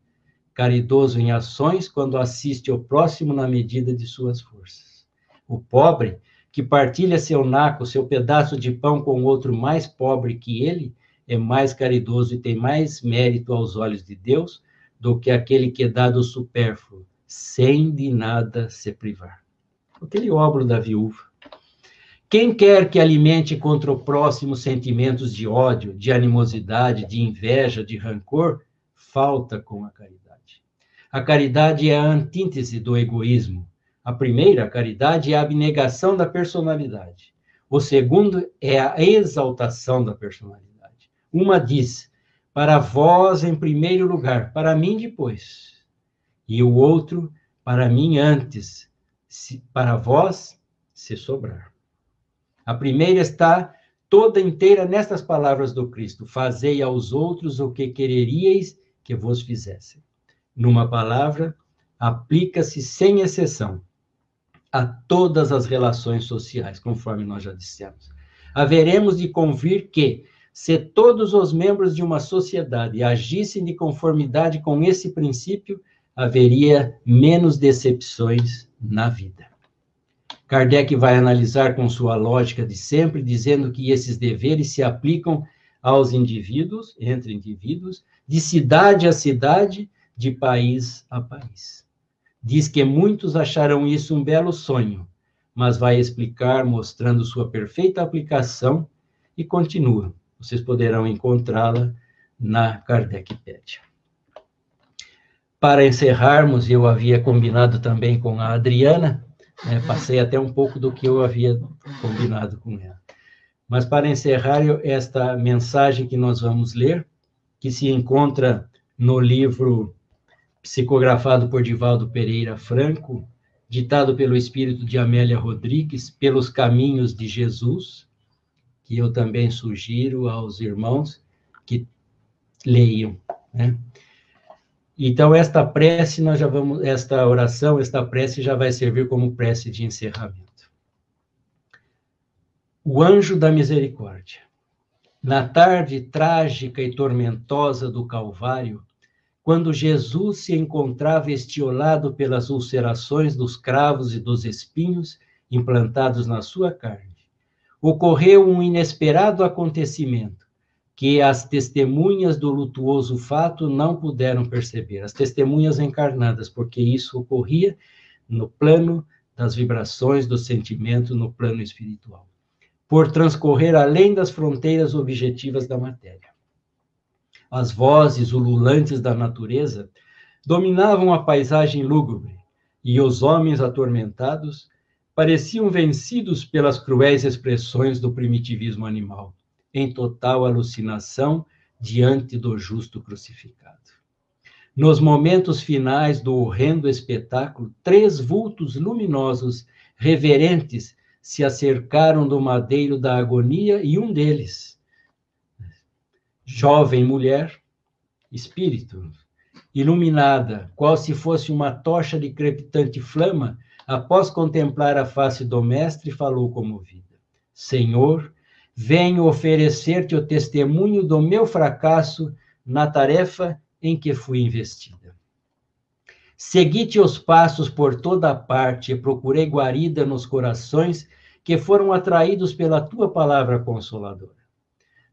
Caridoso em ações, quando assiste ao próximo na medida de suas forças. O pobre, que partilha seu naco, seu pedaço de pão com outro mais pobre que ele, é mais caridoso e tem mais mérito aos olhos de Deus do que aquele que dá do supérfluo, sem de nada se privar. Aquele óbolo da viúva. Quem quer que alimente contra o próximo sentimentos de ódio, de animosidade, de inveja, de rancor, falta com a caridade. A caridade é a antítese do egoísmo. A primeira, a caridade, é a abnegação da personalidade. O segundo é a exaltação da personalidade. Uma diz, para vós em primeiro lugar, para mim depois. E o outro, para mim antes, para vós, se sobrar. A primeira está toda inteira nestas palavras do Cristo. Fazei aos outros o que quereríeis que vos fizessem. Numa palavra, aplica-se sem exceção a todas as relações sociais, conforme nós já dissemos. Haveremos de convir que, se todos os membros de uma sociedade agissem de conformidade com esse princípio, haveria menos decepções na vida. Kardec vai analisar com sua lógica de sempre, dizendo que esses deveres se aplicam aos indivíduos, entre indivíduos, de cidade a cidade, de país a país. Diz que muitos acharão isso um belo sonho, mas vai explicar mostrando sua perfeita aplicação e continua. Vocês poderão encontrá-la na Kardecpédia. Para encerrarmos, eu havia combinado também com a Adriana, passei até um pouco do que eu havia combinado com ela. Mas para encerrar esta mensagem que nós vamos ler, que se encontra no livro psicografado por Divaldo Pereira Franco, ditado pelo espírito de Amélia Rodrigues, Pelos Caminhos de Jesus, que eu também sugiro aos irmãos que leiam, né? Então, esta prece, esta oração, esta prece já vai servir como prece de encerramento. O anjo da misericórdia. Na tarde trágica e tormentosa do Calvário, quando Jesus se encontrava estiolado pelas ulcerações dos cravos e dos espinhos implantados na sua carne, ocorreu um inesperado acontecimento que as testemunhas do lutuoso fato não puderam perceber, as testemunhas encarnadas, porque isso ocorria no plano das vibrações do sentimento, no plano espiritual, por transcorrer além das fronteiras objetivas da matéria. As vozes ululantes da natureza dominavam a paisagem lúgubre, e os homens atormentados pareciam vencidos pelas cruéis expressões do primitivismo animal, em total alucinação diante do justo crucificado. Nos momentos finais do horrendo espetáculo, 3 vultos luminosos, reverentes, se acercaram do madeiro da agonia, e um deles, jovem mulher, espírito, iluminada, qual se fosse uma tocha de crepitante flama, após contemplar a face do mestre, falou comovida: Senhor, venho oferecer-te o testemunho do meu fracasso na tarefa em que fui investida. Segui-te os passos por toda a parte e procurei guarida nos corações que foram atraídos pela tua palavra consoladora.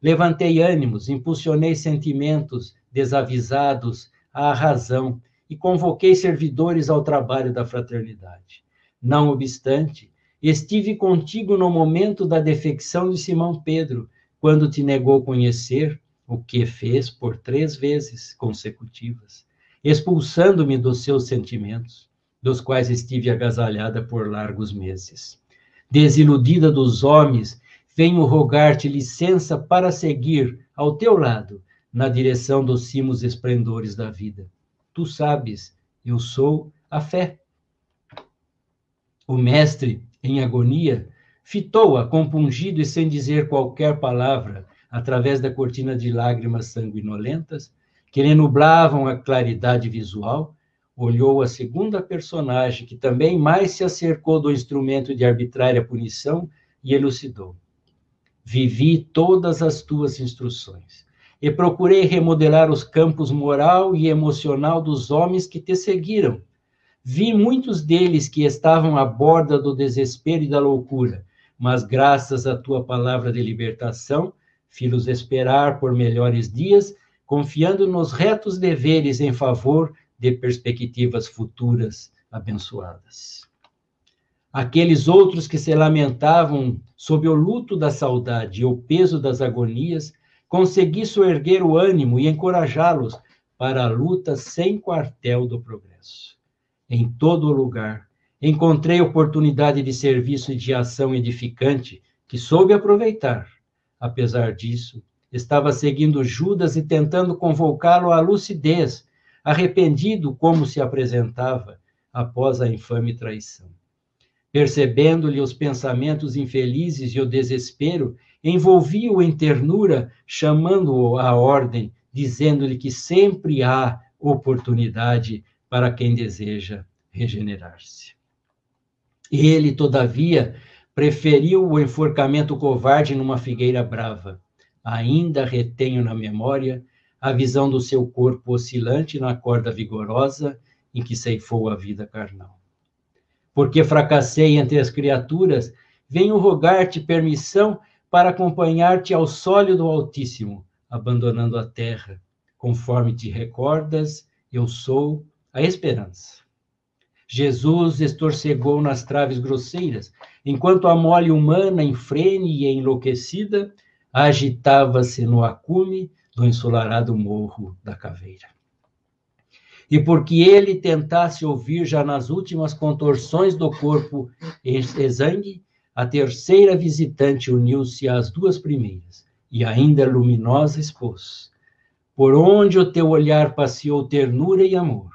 Levantei ânimos, impulsionei sentimentos desavisados à razão e convoquei servidores ao trabalho da fraternidade. Não obstante, estive contigo no momento da defecção de Simão Pedro, quando te negou conhecer, o que fez por 3 vezes consecutivas, expulsando-me dos seus sentimentos, dos quais estive agasalhada por largos meses. Desiludida dos homens, venho rogar-te licença para seguir ao teu lado, na direção dos cimos esplendores da vida. Tu sabes, eu sou a fé. O mestre, em agonia, fitou-a, compungido e sem dizer qualquer palavra, através da cortina de lágrimas sanguinolentas, que lhe nublavam a claridade visual, olhou a segunda personagem, que também mais se acercou do instrumento de arbitrária punição, e elucidou: vivi todas as tuas instruções, e procurei remodelar os campos moral e emocional dos homens que te seguiram. Vi muitos deles que estavam à borda do desespero e da loucura, mas graças à tua palavra de libertação, fi-los esperar por melhores dias, confiando nos retos deveres em favor de perspectivas futuras abençoadas. Aqueles outros que se lamentavam sob o luto da saudade e o peso das agonias, consegui soerguer o ânimo e encorajá-los para a luta sem quartel do progresso. Em todo lugar, encontrei oportunidade de serviço e de ação edificante que soube aproveitar. Apesar disso, estava seguindo Judas e tentando convocá-lo à lucidez, arrependido como se apresentava após a infame traição. Percebendo-lhe os pensamentos infelizes e o desespero, envolvi-o em ternura, chamando-o à ordem, dizendo-lhe que sempre há oportunidade para quem deseja regenerar-se. Ele, todavia, preferiu o enforcamento covarde numa figueira brava. Ainda retenho na memória a visão do seu corpo oscilante na corda vigorosa em que ceifou a vida carnal. Porque fracassei entre as criaturas, venho rogar-te permissão para acompanhar-te ao sólio do Altíssimo, abandonando a terra. Conforme te recordas, eu sou a esperança. Jesus estorcegou nas traves grosseiras, enquanto a mole humana, enfrene e enlouquecida, agitava-se no acume do ensolarado morro da caveira. E porque ele tentasse ouvir já nas últimas contorções do corpo exangue, a terceira visitante uniu-se às duas primeiras, e ainda luminosa expôs: por onde o teu olhar passeou ternura e amor,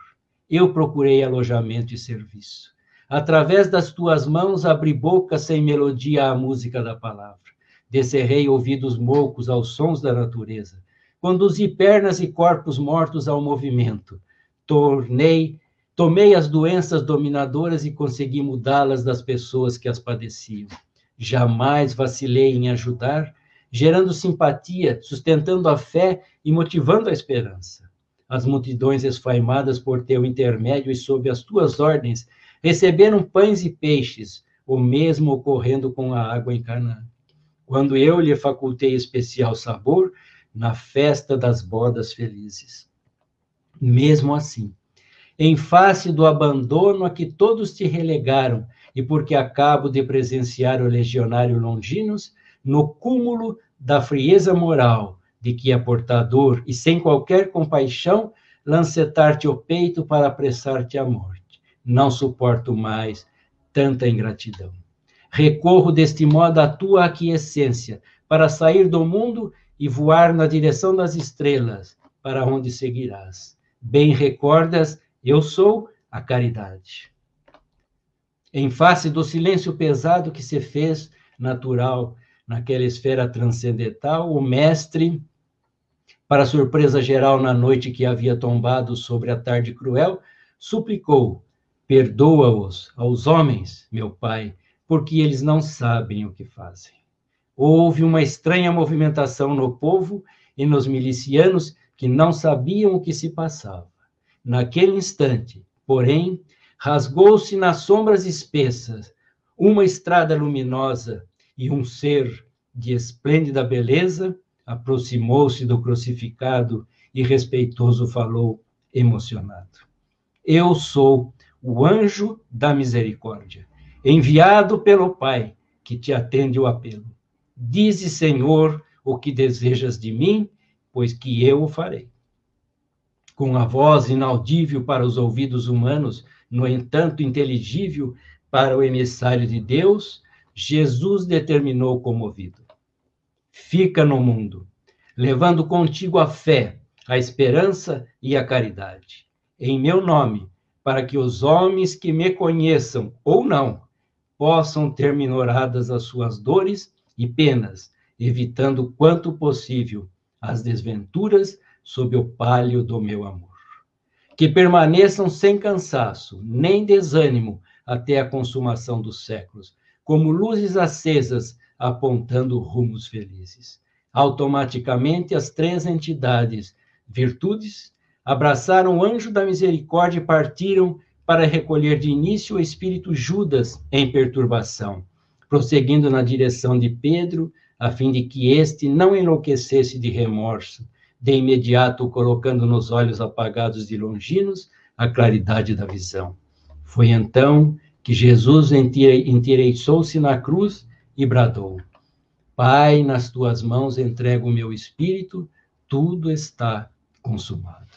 eu procurei alojamento e serviço. Através das tuas mãos abri boca sem melodia à música da palavra. Descerrei ouvidos moucos aos sons da natureza. Conduzi pernas e corpos mortos ao movimento. Tomei as doenças dominadoras e consegui mudá-las das pessoas que as padeciam. Jamais vacilei em ajudar, gerando simpatia, sustentando a fé e motivando a esperança. As multidões esfaimadas por teu intermédio e sob as tuas ordens receberam pães e peixes, o mesmo ocorrendo com a água em Canaã, quando eu lhe facultei especial sabor na festa das bodas felizes. Mesmo assim, em face do abandono a que todos te relegaram, e porque acabo de presenciar o legionário Longinos, no cúmulo da frieza moral, de que é portador, e sem qualquer compaixão, lancetar-te o peito para apressar-te à morte. Não suporto mais tanta ingratidão. Recorro deste modo à tua aquiescência, para sair do mundo e voar na direção das estrelas, para onde seguirás. Bem recordas, eu sou a caridade. Em face do silêncio pesado que se fez natural naquela esfera transcendental, o mestre, para surpresa geral na noite que havia tombado sobre a tarde cruel, suplicou: perdoa-os aos homens, meu Pai, porque eles não sabem o que fazem. Houve uma estranha movimentação no povo e nos milicianos que não sabiam o que se passava. Naquele instante, porém, rasgou-se nas sombras espessas uma estrada luminosa e um ser de esplêndida beleza aproximou-se do crucificado e respeitoso falou, emocionado: eu sou o anjo da misericórdia, enviado pelo Pai, que te atende o apelo. Dize, Senhor, o que desejas de mim, pois que eu o farei. Com a voz inaudível para os ouvidos humanos, no entanto inteligível para o emissário de Deus, Jesus determinou comovido: fica no mundo, levando contigo a fé, a esperança e a caridade. Em meu nome, para que os homens que me conheçam ou não, possam ter minoradas as suas dores e penas, evitando quanto possível as desventuras sob o palio do meu amor. Que permaneçam sem cansaço, nem desânimo, até a consumação dos séculos, como luzes acesas apontando rumos felizes. Automaticamente, as três entidades, virtudes, abraçaram o anjo da misericórdia e partiram para recolher de início o espírito Judas em perturbação, prosseguindo na direção de Pedro, a fim de que este não enlouquecesse de remorso, de imediato colocando nos olhos apagados de Longinos a claridade da visão. Foi então que Jesus endireiçou-se na cruz e bradou: Pai, nas tuas mãos entrego o meu espírito, tudo está consumado.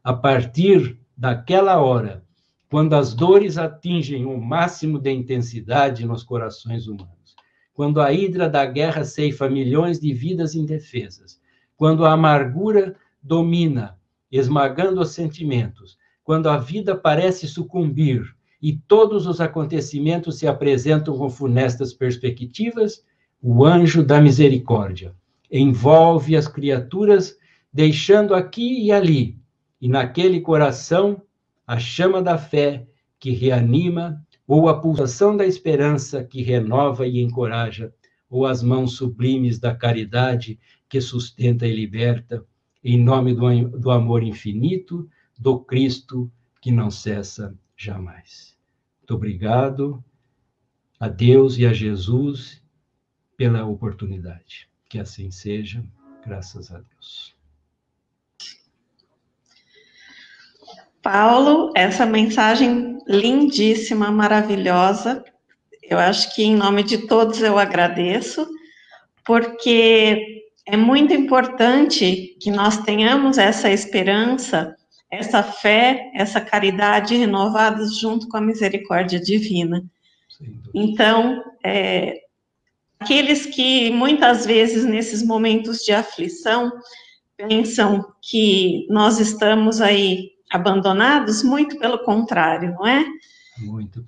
A partir daquela hora, quando as dores atingem o máximo de intensidade nos corações humanos, quando a hidra da guerra ceifa milhões de vidas indefesas, quando a amargura domina, esmagando os sentimentos, quando a vida parece sucumbir e todos os acontecimentos se apresentam com funestas perspectivas, o anjo da misericórdia envolve as criaturas, deixando aqui e ali, e naquele coração, a chama da fé que reanima, ou a pulsação da esperança que renova e encoraja, ou as mãos sublimes da caridade que sustenta e liberta, em nome do amor infinito, do Cristo que não cessa jamais. Muito obrigado a Deus e a Jesus pela oportunidade. Que assim seja, graças a Deus. Paulo, essa mensagem lindíssima, maravilhosa. Eu acho que em nome de todos eu agradeço, porque é muito importante que nós tenhamos essa esperança, essa fé, essa caridade renovadas junto com a misericórdia divina. Então, aqueles que muitas vezes nesses momentos de aflição pensam que nós estamos aí abandonados, muito pelo contrário, não é?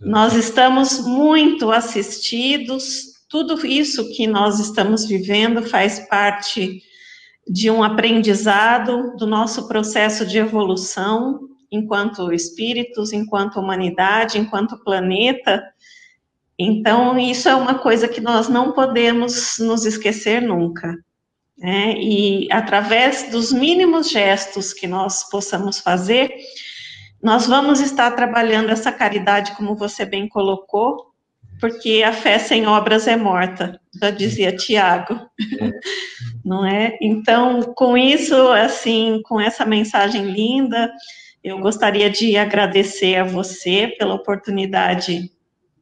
Nós estamos muito assistidos, tudo isso que nós estamos vivendo faz parte de um aprendizado do nosso processo de evolução, enquanto espíritos, enquanto humanidade, enquanto planeta. Então, isso é uma coisa que nós não podemos nos esquecer nunca. E através dos mínimos gestos que nós possamos fazer, nós vamos estar trabalhando essa caridade, como você bem colocou, porque a fé sem obras é morta, já dizia Tiago, não é? Então, com isso, assim, com essa mensagem linda, eu gostaria de agradecer a você pela oportunidade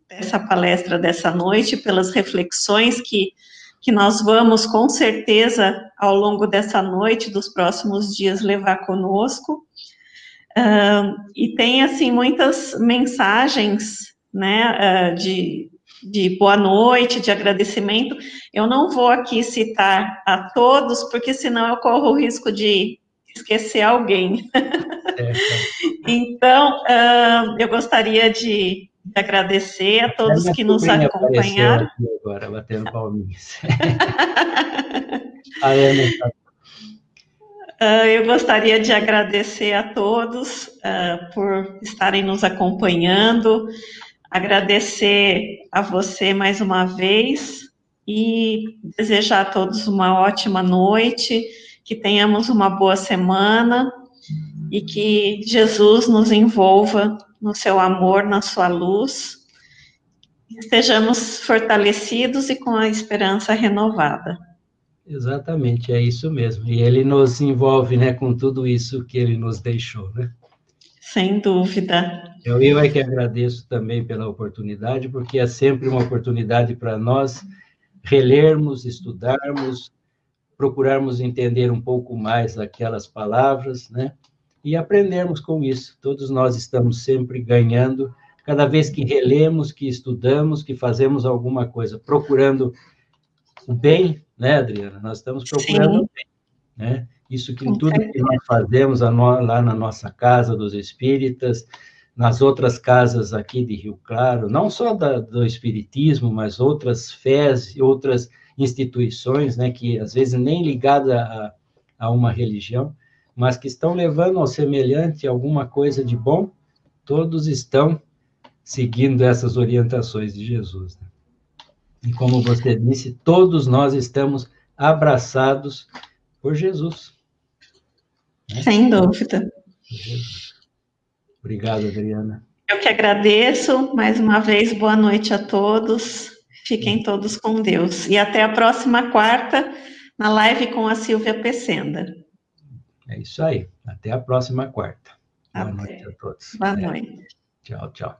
dessa palestra dessa noite, pelas reflexões que nós vamos, com certeza, ao longo dessa noite, dos próximos dias, levar conosco. E tem, assim, muitas mensagens, né, de boa noite, de agradecimento. Eu não vou aqui citar a todos, porque senão eu corro o risco de esquecer alguém. Então, eu gostaria de agradecer a todos que nos acompanharam. Aqui agora, batendo palminhas. Eu gostaria de agradecer a todos por estarem nos acompanhando, agradecer a você mais uma vez e desejar a todos uma ótima noite, que tenhamos uma boa semana e que Jesus nos envolva no seu amor, na sua luz, estejamos fortalecidos e com a esperança renovada. Exatamente, é isso mesmo. E ele nos envolve, né, com tudo isso que ele nos deixou, né? Sem dúvida. Eu é que agradeço também pela oportunidade, porque é sempre uma oportunidade para nós relermos, estudarmos, procurarmos entender um pouco mais aquelas palavras, né? E aprendermos com isso. Todos nós estamos sempre ganhando, cada vez que relemos, que estudamos, que fazemos alguma coisa, procurando o bem, né, Adriana? Nós estamos procurando o bem, né? Isso que tudo que nós fazemos lá na nossa casa dos espíritas, nas outras casas aqui de Rio Claro, não só do espiritismo, mas outras fés e outras instituições, né, que às vezes nem ligadas a uma religião, mas que estão levando ao semelhante alguma coisa de bom, todos estão seguindo essas orientações de Jesus, né? E como você disse, todos nós estamos abraçados por Jesus. Né? Sem dúvida. Obrigado, Adriana. Eu que agradeço, mais uma vez, boa noite a todos, fiquem todos com Deus. E até a próxima quarta, na live com a Silvia Pecenda. É isso aí, até a próxima quarta. Boa noite a todos. Boa noite. Tchau, tchau.